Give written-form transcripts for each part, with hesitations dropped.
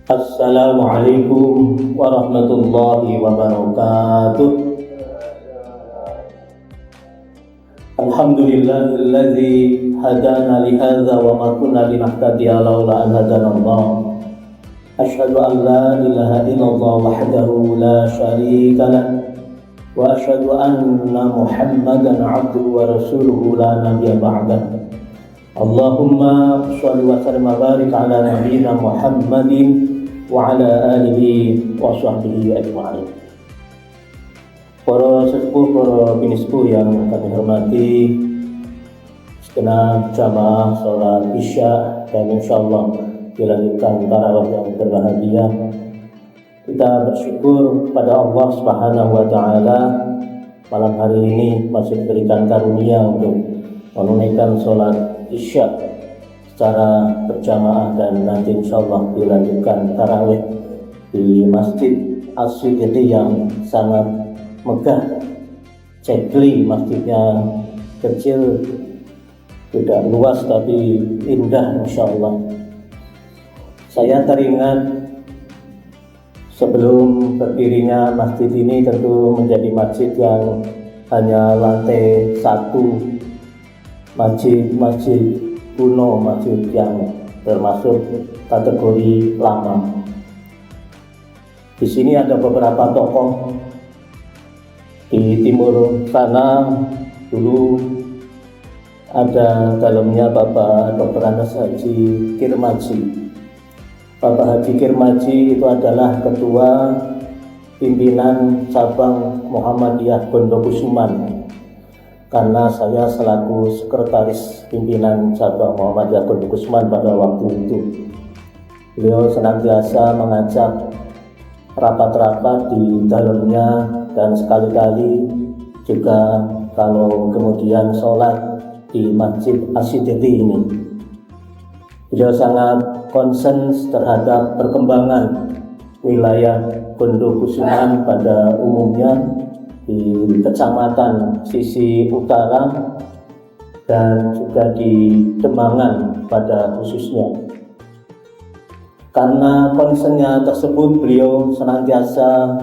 Assalamualaikum warahmatullahi wabarakatuh. Alhamdulillahilladzi hadana li hadza wa ma kunna linahtadiya laula an hadanallah. Asyhadu an la ilaha illallah wahdahu la syarika lah wa asyhadu anna Muhammadan abduhu wa rasuluhu la nabiyya ba'dah. Allahumma shalli wa sallim wa barik ala nabiyyina Muhammadin wa ala alihi wa sahbihi ajma'in. Para sesepuh, para binispu yang kami hormati, segenap jamaah sholat isya dan insyaallah dilanjutkan tarawih yang berbahagia. Kita bersyukur pada Allah Subhanahu wa taala malam hari ini masih diberikan karunia untuk menunaikan sholat isya secara berjamaah dan nanti insyaallah dilanjutkan tarawih di Masjid As-Siddiqi yang sangat megah. Cekli masjidnya kecil, tidak luas tapi indah insyaallah. Saya teringat sebelum berdirinya masjid ini tentu menjadi masjid yang hanya lantai satu, masjid kuno, masjid yang termasuk kategori lama. Di sini ada beberapa tokoh. Di timur sana dulu ada dalamnya Bapak Dr. Anas Haji Kirmaji. Bapak Haji Kirmaji itu adalah ketua pimpinan cabang Muhammadiyah Gondokusuman. Karena saya selaku sekretaris pimpinan cabang Muhammadiyah Gondokusuman pada waktu itu, beliau senantiasa mengajak rapat-rapat di dalamnya dan sekali-kali juga kalau kemudian sholat di Masjid As-Siddiqi ini. Beliau sangat concern terhadap perkembangan wilayah Gondokusuman pada umumnya, di kecamatan sisi utara dan juga di Demangan pada khususnya. Karena concernnya tersebut, beliau senantiasa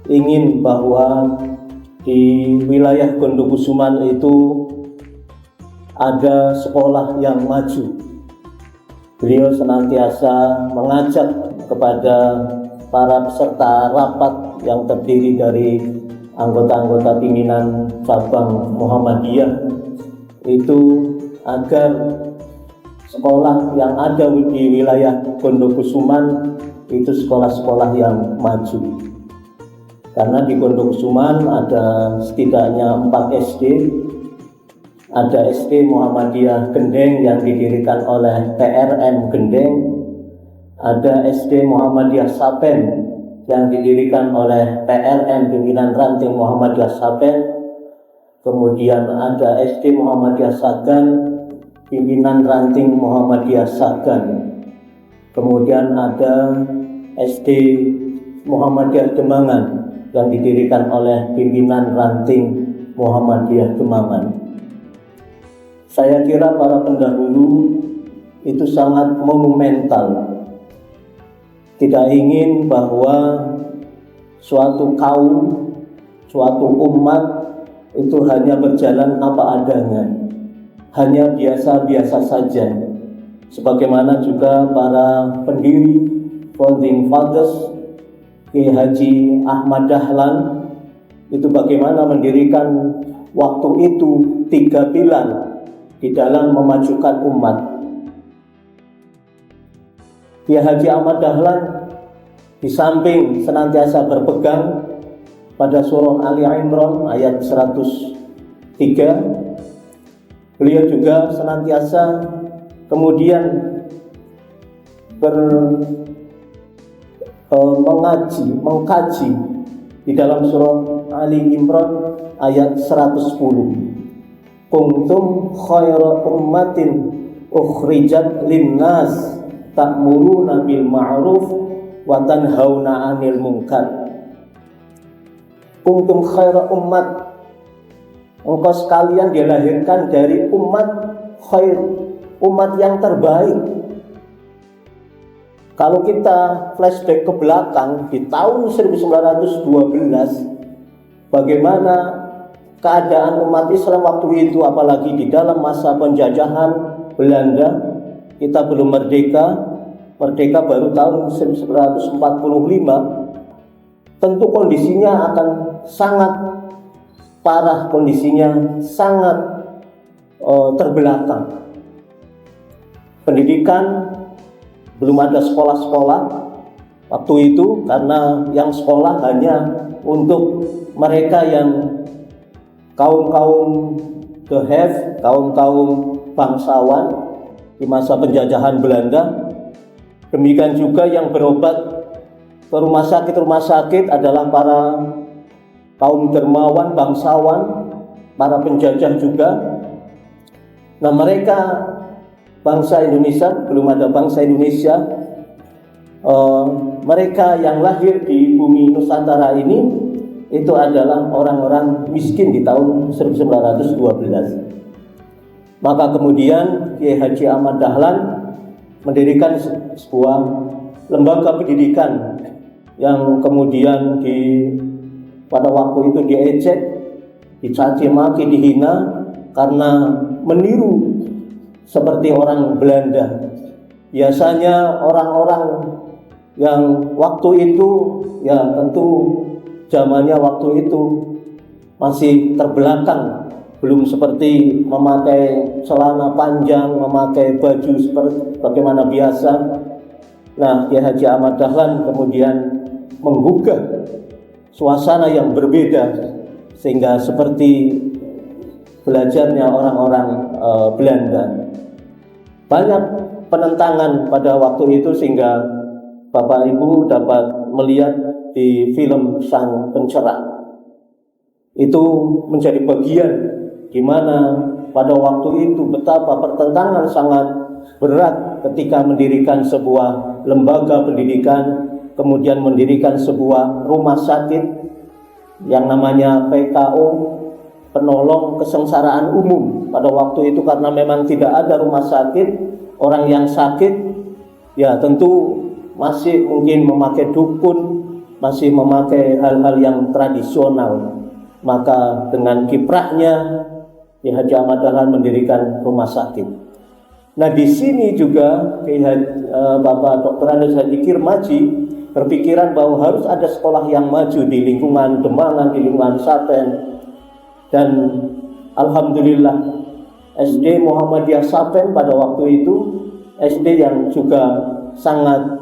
ingin bahwa di wilayah Gondokusuman itu ada sekolah yang maju. Beliau senantiasa mengajak kepada para peserta rapat yang terdiri dari anggota-anggota pimpinan cabang Muhammadiyah itu agar sekolah yang ada di wilayah Gondokusuman itu sekolah-sekolah yang maju. Karena di Gondokusuman ada setidaknya 4 SD. Ada SD Muhammadiyah Gendeng yang didirikan oleh PRM Gendeng. Ada SD Muhammadiyah Sapen yang didirikan oleh PRM Pimpinan Ranting Muhammadiyah Sapen. Kemudian ada SD Muhammadiyah Sagan, Pimpinan Ranting Muhammadiyah Sagan. Kemudian ada SD Muhammadiyah Demangan yang didirikan oleh Pimpinan Ranting Muhammadiyah Demangan. Saya kira para pendahulu itu sangat monumental. Tidak ingin bahwa suatu kaum, suatu umat itu hanya berjalan apa adanya, hanya biasa-biasa saja. Sebagaimana juga para pendiri founding fathers Kiai Haji Ahmad Dahlan itu bagaimana mendirikan waktu itu 3 pilar di dalam memajukan umat. Kiai Haji Ahmad Dahlan di samping senantiasa berpegang pada surah Ali Imran ayat 103, beliau juga senantiasa kemudian mengkaji di dalam surah Ali Imran ayat 110. Kuntum khaira ummatin ukhrijat linnas ta'muruna bil ma'ruf wa tanhauna 'anil munkar. Kuntum khaira ummat, engkau sekalian dilahirkan dari umat khair, umat yang terbaik. Kalau kita flashback ke belakang di tahun 1912, bagaimana keadaan umat Islam waktu itu, apalagi di dalam masa penjajahan Belanda. Kita belum merdeka baru tahun 1945. Tentu kondisinya akan sangat parah, kondisinya sangat terbelakang. Pendidikan belum ada sekolah-sekolah waktu itu, karena yang sekolah hanya untuk mereka yang kaum-kaum the have, kaum-kaum bangsawan di masa penjajahan Belanda. Demikian juga yang berobat ke rumah sakit adalah para kaum dermawan, bangsawan, para penjajah juga. Nah, mereka bangsa Indonesia, belum ada bangsa Indonesia, mereka yang lahir di bumi Nusantara ini itu adalah orang-orang miskin di tahun 1912. Maka kemudian Kiai Haji Ahmad Dahlan mendirikan sebuah lembaga pendidikan yang kemudian pada waktu itu diejek, dicaci maki, dihina karena meniru seperti orang Belanda. Biasanya orang-orang yang waktu itu, ya tentu zamannya waktu itu masih terbelakang, belum seperti memakai celana panjang, memakai baju seperti bagaimana biasa. Nah, Kiai Haji Ahmad Dahlan kemudian menggugah suasana yang berbeda, sehingga seperti belajarnya orang-orang Belanda. Banyak penentangan pada waktu itu, sehingga Bapak Ibu dapat melihat di film Sang Pencerah. Itu menjadi bagian di mana pada waktu itu betapa pertentangan sangat berat ketika mendirikan sebuah lembaga pendidikan, kemudian mendirikan sebuah rumah sakit yang namanya PKO, Penolong Kesengsaraan Umum pada waktu itu, karena memang tidak ada rumah sakit. Orang yang sakit ya tentu masih mungkin memakai dukun, masih memakai hal-hal yang tradisional. Maka dengan kiprahnya Kiai Haji Ahmad Dahlan mendirikan rumah sakit. Nah, di sini juga Bapak Dr. Andes Haji Kirmaji berpikiran bahwa harus ada sekolah yang maju di lingkungan Demangan, di lingkungan Sapen. Dan alhamdulillah SD Muhammadiyah Sapen pada waktu itu SD yang juga sangat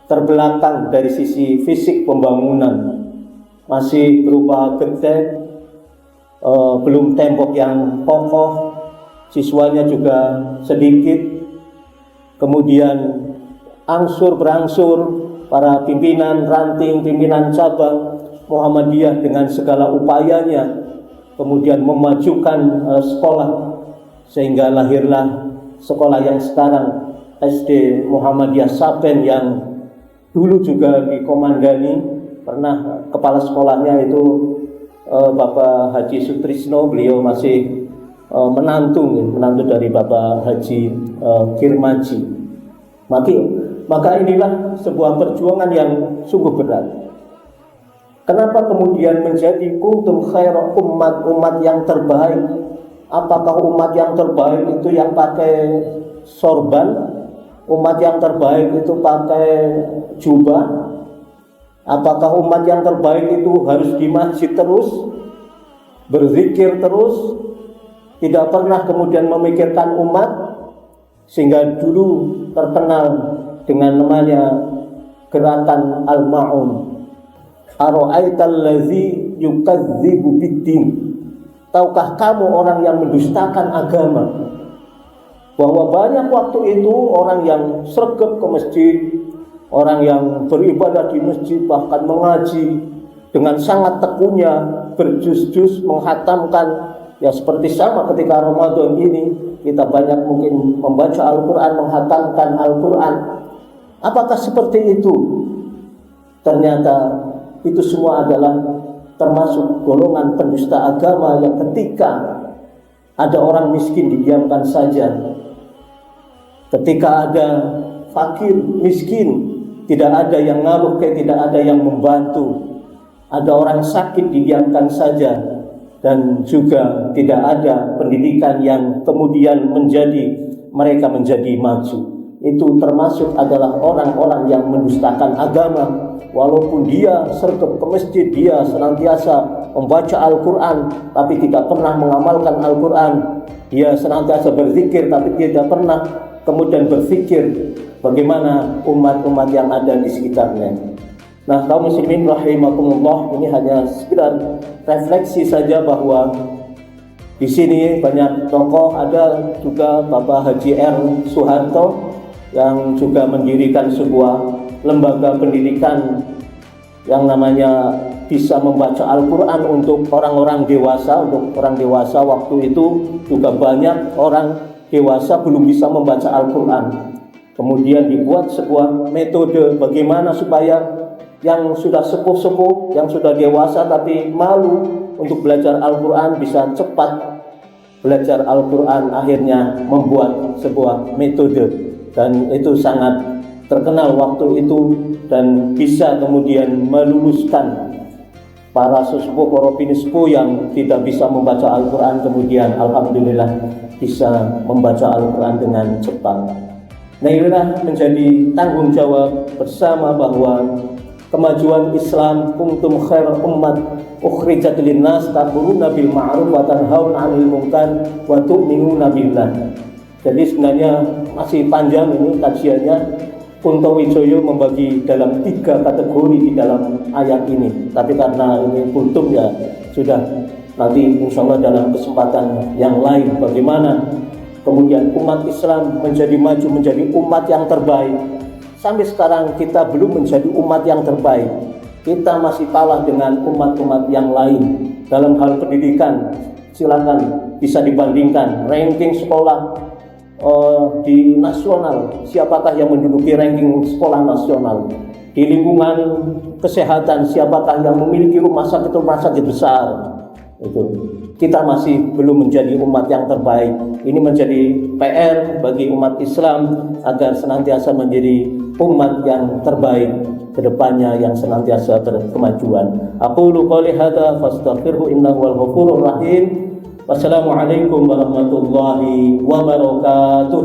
terbelakang dari sisi fisik pembangunan, masih berupa genteng, belum tembok yang kokoh, siswanya juga sedikit. Kemudian angsur berangsur para pimpinan ranting, pimpinan cabang Muhammadiyah dengan segala upayanya kemudian memajukan sekolah, sehingga lahirlah sekolah yang sekarang SD Muhammadiyah Sapen, yang dulu juga dikomandani, pernah kepala sekolahnya itu Bapak Haji Sutrisno. Beliau masih menantu dari Bapak Haji Kirmaji. Maka inilah sebuah perjuangan yang sungguh berat. Kenapa kemudian menjadi kuntum khaira umat yang terbaik? Apakah umat yang terbaik itu yang pakai sorban? Umat yang terbaik itu pakai jubah? Apakah umat yang terbaik itu harus di masjid terus, berzikir terus, tidak pernah kemudian memikirkan umat? Sehingga dulu terkenal dengan namanya gerakan Al-Ma'un. Ara'aital ladzi yukadzibu biddin. Tahukah kamu orang yang mendustakan agama? Bahwa banyak waktu itu orang yang sregep ke masjid, orang yang beribadah di masjid, bahkan mengaji dengan sangat tekunnya, berjus-jus menghatamkan. Ya seperti sama ketika Ramadan ini, kita banyak mungkin membaca Al-Quran, menghatamkan Al-Quran. Apakah seperti itu? Ternyata itu semua adalah termasuk golongan pendusta agama yang ketika ada orang miskin didiamkan saja, ketika ada fakir, miskin, tidak ada yang ngaruh, tidak ada yang membantu. Ada orang sakit didiamkan saja, dan juga tidak ada pendidikan yang kemudian mereka menjadi maju. Itu termasuk adalah orang-orang yang mendustakan agama. Walaupun dia sergap ke masjid, dia senantiasa membaca Al-Quran, tapi tidak pernah mengamalkan Al-Quran. Dia senantiasa berzikir, tapi tidak pernah kemudian berpikir bagaimana umat-umat yang ada di sekitarnya. Nah, kaum muslimin rahimakumullah, ini hanya sekedar refleksi saja bahwa di sini banyak tokoh, ada juga Bapak Haji R. Soeharto yang juga mendirikan sebuah lembaga pendidikan yang namanya bisa membaca Al-Quran untuk orang-orang dewasa. Untuk orang dewasa waktu itu juga banyak orang dewasa belum bisa membaca Al-Quran. Kemudian dibuat sebuah metode bagaimana supaya yang sudah sepuh-sepuh, yang sudah dewasa tapi malu untuk belajar Al-Quran bisa cepat belajar Al-Quran. Akhirnya membuat sebuah metode, dan itu sangat terkenal waktu itu dan bisa kemudian meluluskan para sesepuh, para pinispu yang tidak bisa membaca Al-Quran, kemudian alhamdulillah bisa membaca Al-Quran dengan cepat. Nah, inilah menjadi tanggung jawab bersama bahwa kemajuan Islam, kuntum khair ummat ukhrijat linnas ta'muruna bil ma'ruf wa tanhauna 'anil munkar wa tu'minuna billah. Jadi sebenarnya masih panjang ini kajiannya. Kunto Wijoyo membagi dalam 3 kategori di dalam ayat ini. Tapi karena ini kultum ya sudah, nanti insya Allah dalam kesempatan yang lain bagaimana kemudian umat Islam menjadi maju, menjadi umat yang terbaik. Sampai sekarang kita belum menjadi umat yang terbaik. Kita masih kalah dengan umat-umat yang lain dalam hal pendidikan. Silakan bisa dibandingkan ranking sekolah di nasional, siapakah yang menduduki ranking sekolah nasional. Di lingkungan kesehatan, siapakah yang memiliki rumah sakit besar. Itu kita masih belum menjadi umat yang terbaik. Ini menjadi PR bagi umat Islam agar senantiasa menjadi umat yang terbaik ke depannya, yang senantiasa berkemajuan. Aqulu qouli hadza fastaghfirhu innahu wal ghafurur rahim. Wassalamualaikum warahmatullahi wabarakatuh.